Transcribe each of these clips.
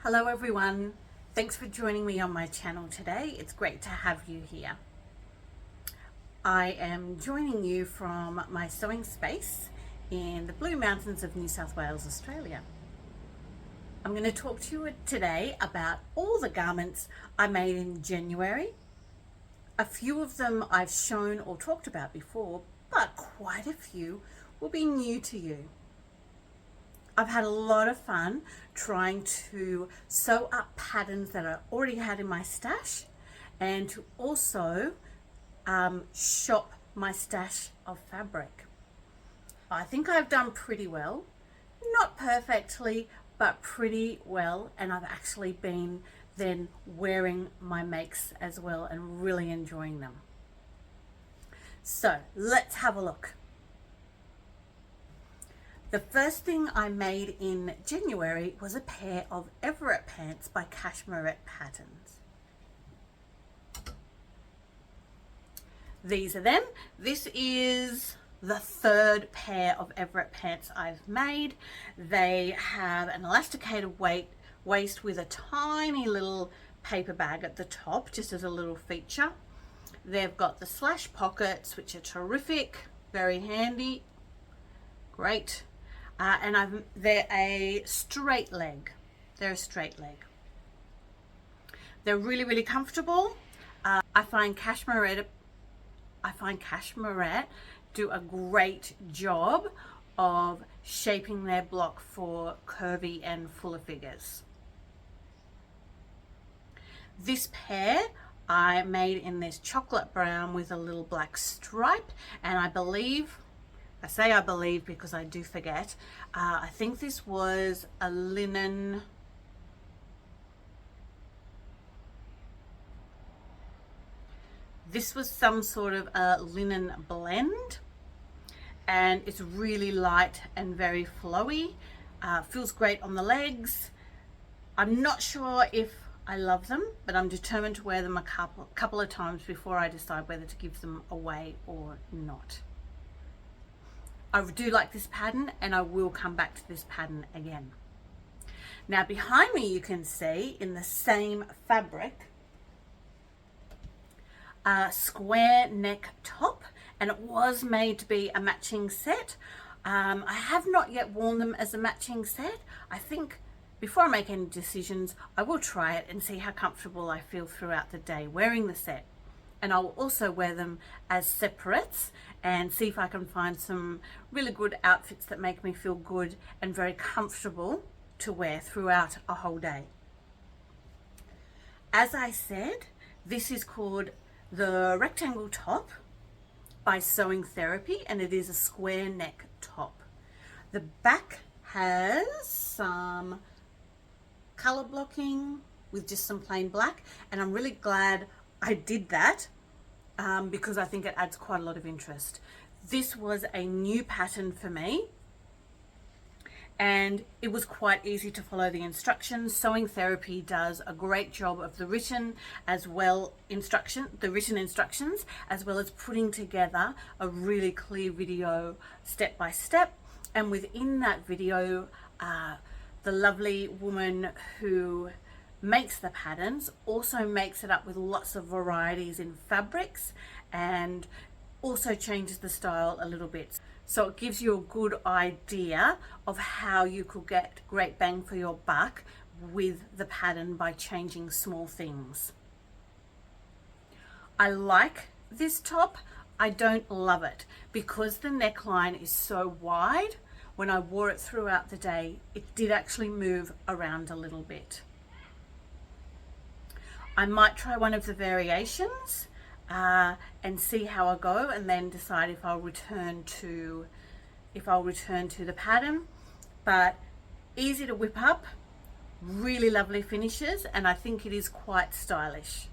Hello everyone, thanks for joining me on my channel today. It's great to have you here. I am joining you from my sewing space in the Blue Mountains of New South Wales, Australia. I'm going to talk to you today about all the garments I made in January. A few of them I've shown or talked about before, but quite a few will be new to you. I've had a lot of fun trying to sew up patterns that I already had in my stash and to also shop my stash of fabric. I think I've done pretty well, not perfectly, but pretty well, and I've actually been then wearing my makes as well and really enjoying them. So let's have a look. The first thing I made in January was a pair of Everett pants by Cashmerette Patterns. These are them. This is the third pair of Everett pants I've made. They have an elasticated waist with a tiny little paper bag at the top, just as a little feature. They've got the slash pockets, which are terrific, very handy, great. And they're a straight leg. They're a straight leg. They're really, really comfortable. I find Cashmerette do a great job of shaping their block for curvy and fuller figures. This pair I made in this chocolate brown with a little black stripe, and I say I believe because I do forget. I think this was a linen. This was some sort of a linen blend, and it's really light and very flowy. Feels great on the legs. I'm not sure if I love them, but I'm determined to wear them a couple of times before I decide whether to give them away or not. I do like this pattern, and I will come back to this pattern again. Now behind me you can see in the same fabric a square neck top, and it was made to be a matching set. I have not yet worn them as a matching set. I think before I make any decisions, I will try it and see how comfortable I feel throughout the day wearing the set. And I'll also wear them as separates and see if I can find some really good outfits that make me feel good and very comfortable to wear throughout a whole day. As I said, this is called the Rectangle Top by Sewing Therapy, and it is a square neck top. The back has some color blocking with just some plain black, and I'm really glad I did that because I think it adds quite a lot of interest. This was a new pattern for me, and it was quite easy to follow the instructions. Sewing Therapy does a great job of the written instructions, as well as putting together a really clear video step by step. And within that video, the lovely woman who makes the patterns also makes it up with lots of varieties in fabrics and also changes the style a little bit. So it gives you a good idea of how you could get great bang for your buck with the pattern by changing small things. I like this top. I don't love it because the neckline is so wide. When I wore it throughout the day, it did actually move around a little bit. I might try one of the variations and see how I go, and then decide if I'll return to the pattern. But easy to whip up, really lovely finishes, and I think it is quite stylish.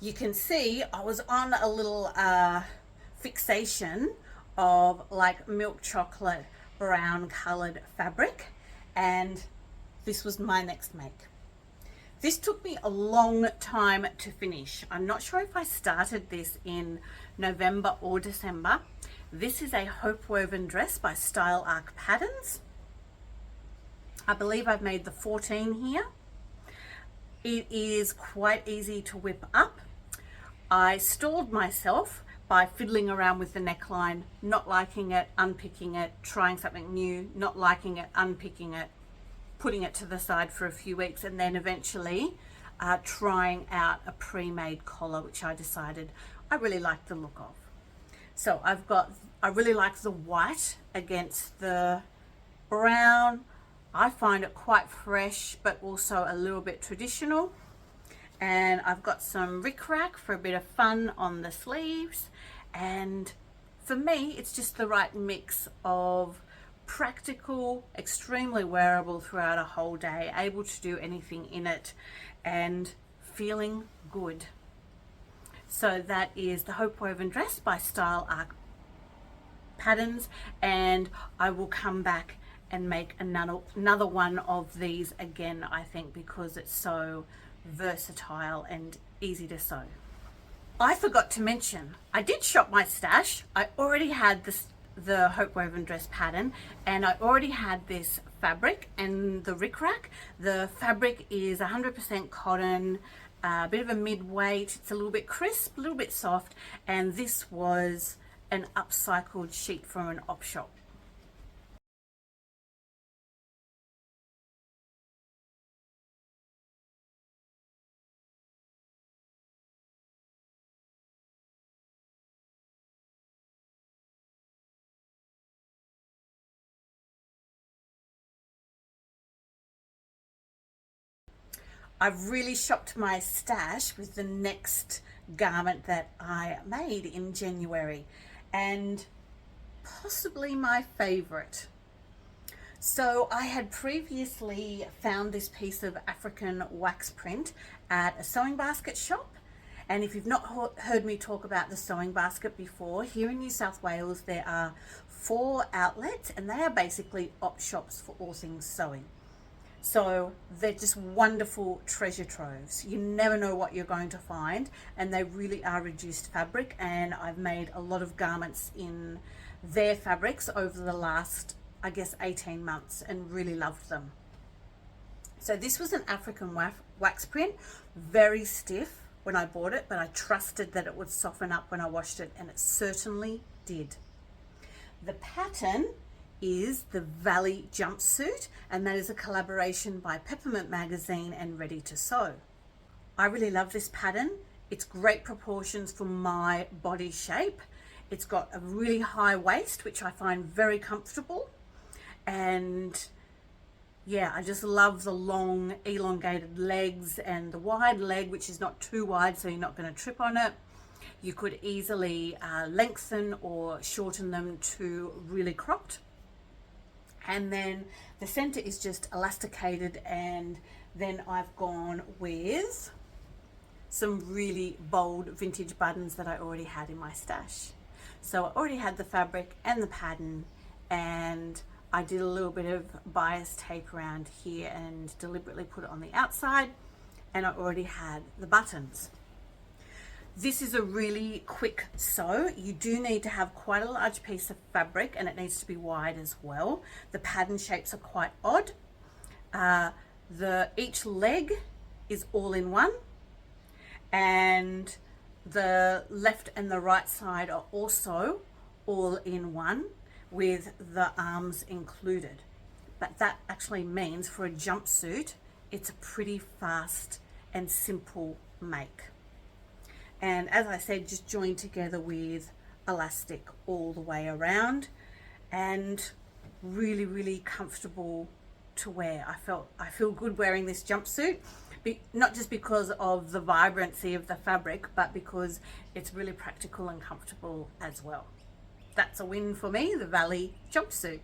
You can see I was on a little fixation of like milk chocolate brown colored fabric, and this was my next make. This took me a long time to finish. I'm not sure if I started this in November or December. This is a hope woven dress by Style Arc Patterns. I believe I've made the 14 here. It is quite easy to whip up. I stalled myself by fiddling around with the neckline, not liking it, unpicking it, trying something new, not liking it, unpicking it, putting it to the side for a few weeks, and then eventually trying out a pre-made collar, which I decided I really liked the look of. So I really like the white against the brown. I find it quite fresh, but also a little bit traditional. And I've got some rickrack for a bit of fun on the sleeves. And for me, it's just the right mix of practical, extremely wearable throughout a whole day, able to do anything in it, and feeling good. So that is the Hope Woven Dress by Style Arc Patterns, and I will come back and make another one of these again, I think, because it's so versatile and easy to sew. I forgot to mention, I did shop my stash. I already had the Hope Woven Dress pattern, and I already had this fabric and the rickrack. The fabric is 100% cotton, a bit of a mid-weight. It's a little bit crisp, a little bit soft, and this was an upcycled sheet from an op shop. I've really shopped my stash with the next garment that I made in January, and possibly my favorite. So I had previously found this piece of African wax print at a sewing basket shop. And if you've not heard me talk about the sewing basket before, here in New South Wales there are 4 outlets, and they are basically op shops for all things sewing. So they're just wonderful treasure troves. You never know what you're going to find, and they really are reduced fabric, and I've made a lot of garments in their fabrics over the last, I guess, 18 months, and really loved them. So this was an African wax print, very stiff when I bought it, but I trusted that it would soften up when I washed it, and it certainly did. The pattern is the Valley Jumpsuit, and that is a collaboration by Peppermint magazine and Ready to Sew. I really love this pattern. It's great proportions for my body shape. It's got a really high waist, which I find very comfortable, and yeah, I just love the long elongated legs and the wide leg, which is not too wide so you're not going to trip on it. You could easily lengthen or shorten them to really cropped. And then the center is just elasticated, and then I've gone with some really bold vintage buttons that I already had in my stash. So I already had the fabric and the pattern, and I did a little bit of bias tape around here and deliberately put it on the outside, and I already had the buttons. This is a really quick sew. You do need to have quite a large piece of fabric, and it needs to be wide as well. The pattern shapes are quite odd. Each leg is all in one, and the left and the right side are also all in one with the arms included. But that actually means for a jumpsuit, it's a pretty fast and simple make. And as I said, just joined together with elastic all the way around, and really, really comfortable to wear. I feel good wearing this jumpsuit, not just because of the vibrancy of the fabric, but because it's really practical and comfortable as well. That's a win for me, the Valley Jumpsuit.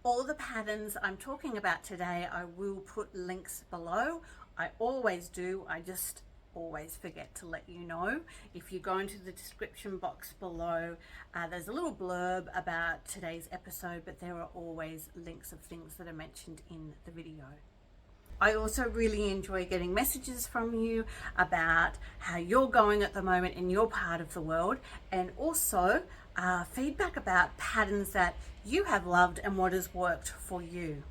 All the patterns I'm talking about today, I will put links below. I always do. I just always forget to let you know. If you go into the description box below, there's a little blurb about today's episode, but there are always links of things that are mentioned in the video. I also really enjoy getting messages from you about how you're going at the moment in your part of the world, and also feedback about patterns that you have loved and what has worked for you.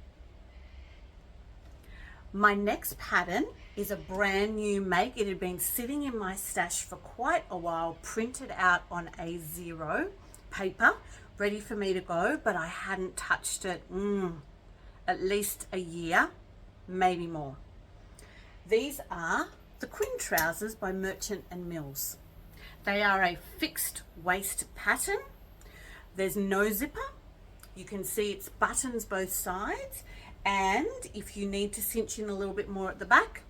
My next pattern is a brand new make. It had been sitting in my stash for quite a while, printed out on A0 paper, ready for me to go, but I hadn't touched it at least a year, maybe more. These are the Quinn trousers by Merchant and Mills. They are a fixed waist pattern. There's no zipper. You can see it's buttons both sides, and if you need to cinch in a little bit more at the back,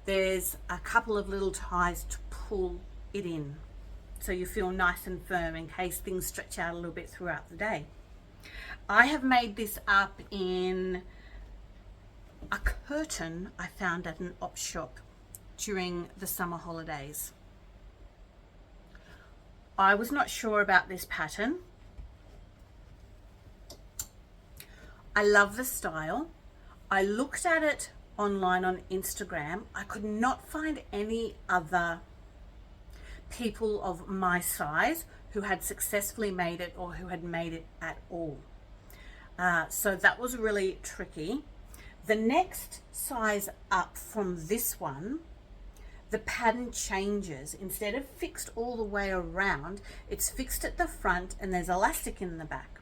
there's a couple of little ties to pull it in so you feel nice and firm in case things stretch out a little bit throughout the day. I have made this up in a curtain I found at an op shop during the summer holidays. I was not sure about this pattern. I love the style. I looked at it online on Instagram. I could not find any other people of my size who had successfully made it or who had made it at all. So that was really tricky. The next size up from this one, the pattern changes. Instead of fixed all the way around, it's fixed at the front and there's elastic in the back.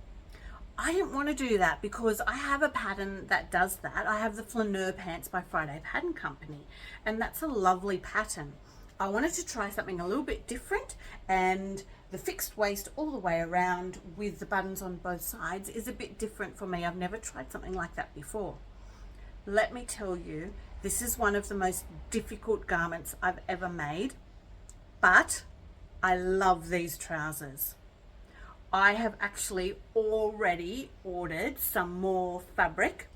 I didn't want to do that because I have a pattern that does that. I have the flaneur pants by Friday Pattern Company, and that's a lovely pattern. I wanted to try something a little bit different, and the fixed waist all the way around with the buttons on both sides is a bit different for me. I've never tried something like that before. Let me tell you, this is one of the most difficult garments I've ever made, but I love these trousers. I have actually already ordered some more fabric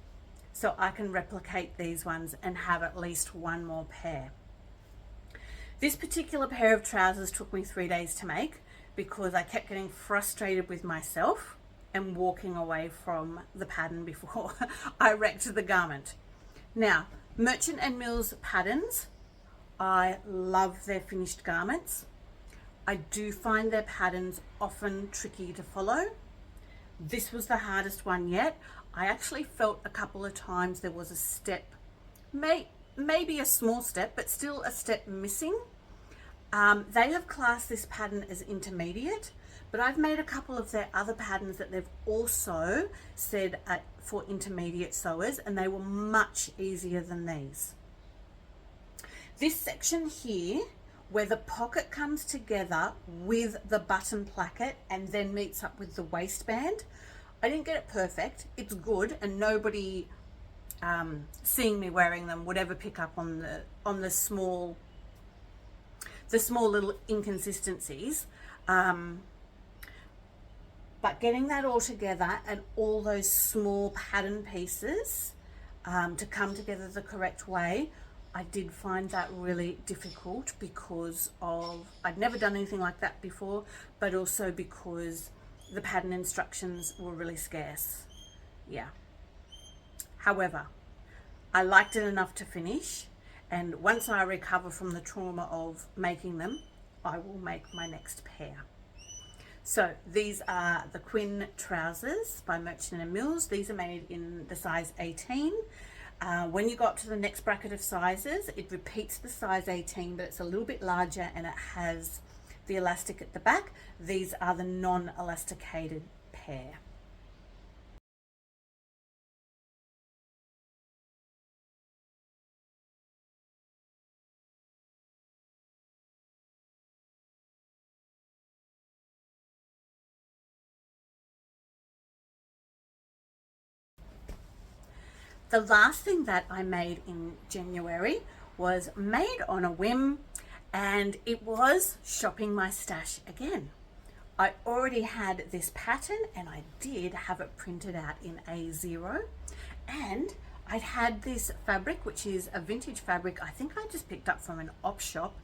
so I can replicate these ones and have at least one more pair. This particular pair of trousers took me 3 days to make because I kept getting frustrated with myself and walking away from the pattern before I wrecked the garment. Now, Merchant and Mills patterns, I love their finished garments. I do find their patterns often tricky to follow. This was the hardest one yet. I actually felt a couple of times there was a step, maybe a small step, but still a step missing. They have classed this pattern as intermediate, but I've made a couple of their other patterns that they've also said for intermediate sewers, and they were much easier than these. This section here, where the pocket comes together with the button placket and then meets up with the waistband, I didn't get it perfect. It's good, and nobody seeing me wearing them would ever pick up on the small little inconsistencies. But getting that all together and all those small pattern pieces to come together the correct way, I did find that really difficult because I'd never done anything like that before, but also because the pattern instructions were really scarce. Yeah. However, I liked it enough to finish, and once I recover from the trauma of making them, I will make my next pair. So these are the Quinn trousers by Merchant and Mills. These are made in the size 18. When you got to the next bracket of sizes, it repeats the size 18, but it's a little bit larger and it has the elastic at the back. These are the non-elasticated pair. The last thing that I made in January was made on a whim, and it was shopping my stash again. I already had this pattern and I did have it printed out in A0, and I'd had this fabric, which is a vintage fabric. I think I just picked up from an op shop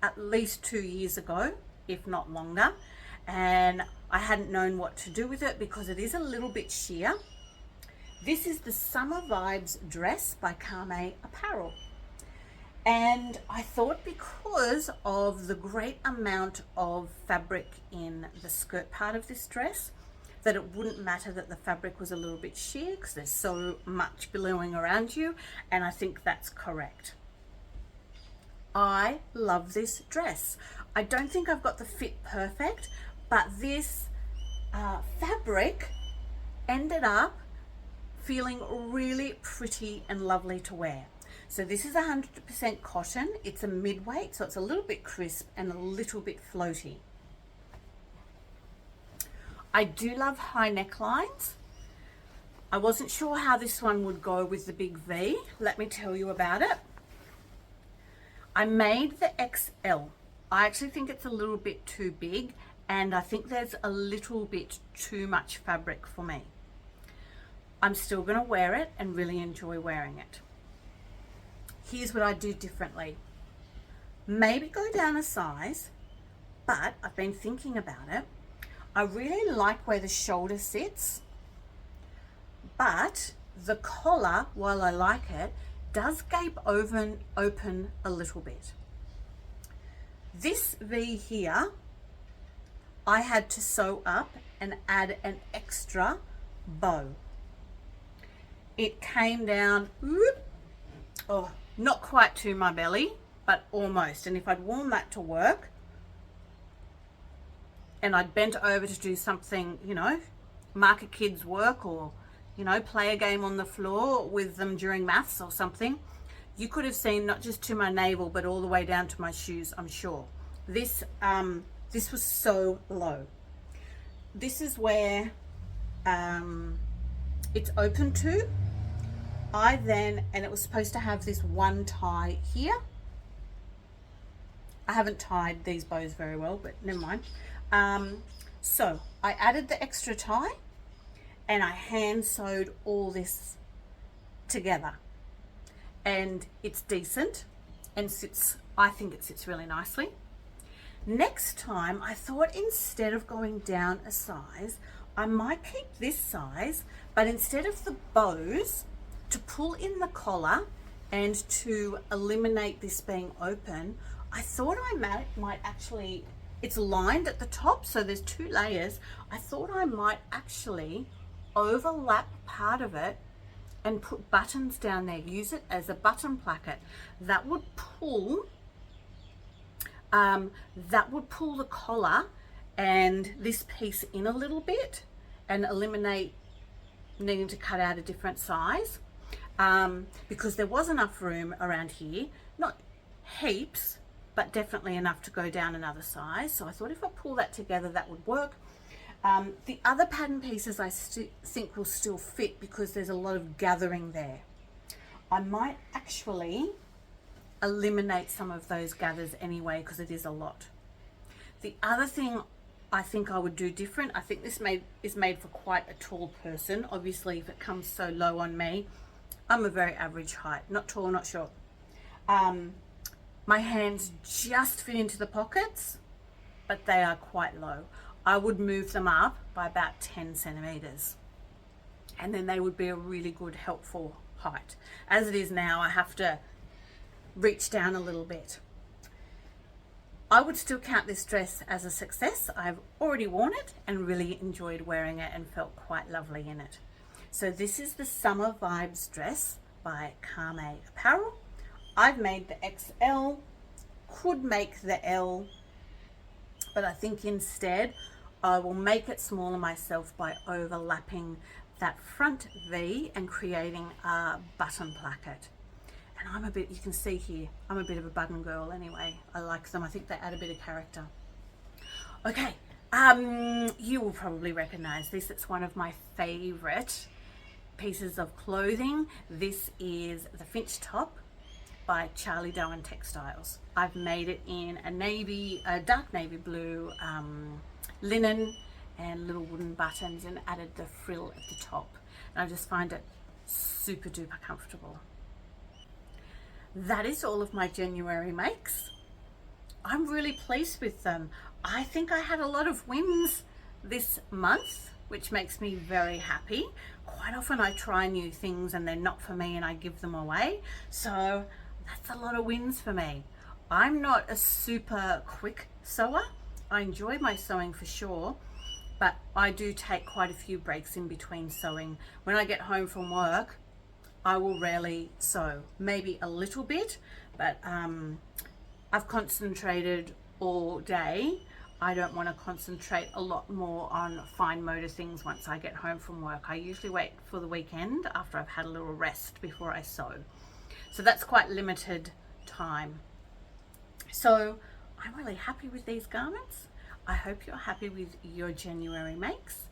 at least 2 years ago, if not longer, and I hadn't known what to do with it because it is a little bit sheer. This is the Summer Vibes dress by Karmme Apparel. And I thought because of the great amount of fabric in the skirt part of this dress, that it wouldn't matter that the fabric was a little bit sheer because there's so much billowing around you, and I think that's correct. I love this dress. I don't think I've got the fit perfect, but this fabric ended up feeling really pretty and lovely to wear. So this is 100% cotton. It's a mid-weight, so it's a little bit crisp and a little bit floaty. I do love high necklines. I wasn't sure how this one would go with the big V. Let me tell you about it. I made the XL. I actually think it's a little bit too big, and I think there's a little bit too much fabric for me. I'm still going to wear it and really enjoy wearing it. Here's what I do differently. Maybe go down a size, but I've been thinking about it. I really like where the shoulder sits, but the collar, while I like it, does gape open a little bit. This V here, I had to sew up and add an extra bow. It came down, whoop, oh, not quite to my belly, but almost. And if I'd worn that to work and I'd bent over to do something, you know, mark a kid's work, or, you know, play a game on the floor with them during maths or something, you could have seen not just to my navel, but all the way down to my shoes, I'm sure. This was so low. This is where it's open to. And it was supposed to have this one tie here. I haven't tied these bows very well, but never mind. So I added the extra tie and I hand sewed all this together, and it's decent and sits, I think it sits really nicely. Next time I thought instead of going down a size, I might keep this size, but instead of the bows, to pull in the collar and to eliminate this being open, I thought I might actually, it's lined at the top, so there's 2 layers. I thought I might actually overlap part of it and put buttons down there, use it as a button placket. That would pull the collar and this piece in a little bit and eliminate needing to cut out a different size. Because there was enough room around here, not heaps, but definitely enough to go down another size. So I thought if I pull that together, that would work. The other pattern pieces I think will still fit because there's a lot of gathering there. I might actually eliminate some of those gathers anyway because it is a lot. The other thing I think I would do different, I think this is made for quite a tall person. Obviously, if it comes so low on me, I'm a very average height, not tall, not short. My hands just fit into the pockets, but they are quite low. I would move them up by about 10 centimeters, and then they would be a really good, helpful height. As it is now, I have to reach down a little bit. I would still count this dress as a success. I've already worn it and really enjoyed wearing it and felt quite lovely in it. So this is the Summer Vibes dress by Karmme Apparel. I've made the XL, could make the L, but I think instead I will make it smaller myself by overlapping that front V and creating a button placket. And I'm a bit, you can see here, I'm a bit of a button girl anyway. I like them. I think they add a bit of character. Okay, you will probably recognize this. It's one of my favorite pieces of clothing. This is the Finch top by Charlie Doan Textiles. I've made it in a dark navy blue linen and little wooden buttons and added the frill at the top. And I just find it super duper comfortable. That is all of my January makes. I'm really pleased with them. I think I had a lot of wins this month, which makes me very happy. Quite often I try new things and they're not for me and I give them away. So that's a lot of wins for me. I'm not a super quick sewer. I enjoy my sewing for sure, but I do take quite a few breaks in between sewing. When I get home from work, I will rarely sew, maybe a little bit, but I've concentrated all day. I don't want to concentrate a lot more on fine motor things once I get home from work. I usually wait for the weekend after I've had a little rest before I sew. So that's quite limited time. So I'm really happy with these garments. I hope you're happy with your January makes.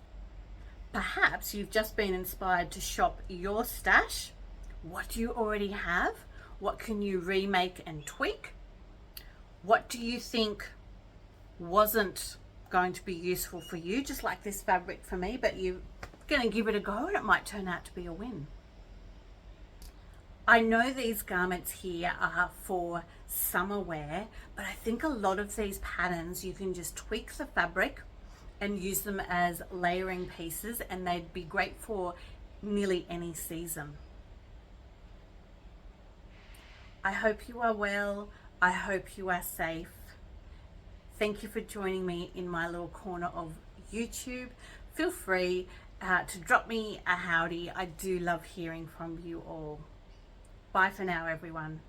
Perhaps you've just been inspired to shop your stash. What do you already have? What can you remake and tweak? What do you think wasn't going to be useful for you, just like this fabric for me, but you're going to give it a go and it might turn out to be a win? I know these garments here are for summer wear, but I think a lot of these patterns you can just tweak the fabric and use them as layering pieces, and they'd be great for nearly any season. I hope you are well. I hope you are safe. Thank you for joining me in my little corner of YouTube. Feel free to drop me a howdy. I do love hearing from you all. Bye for now, everyone.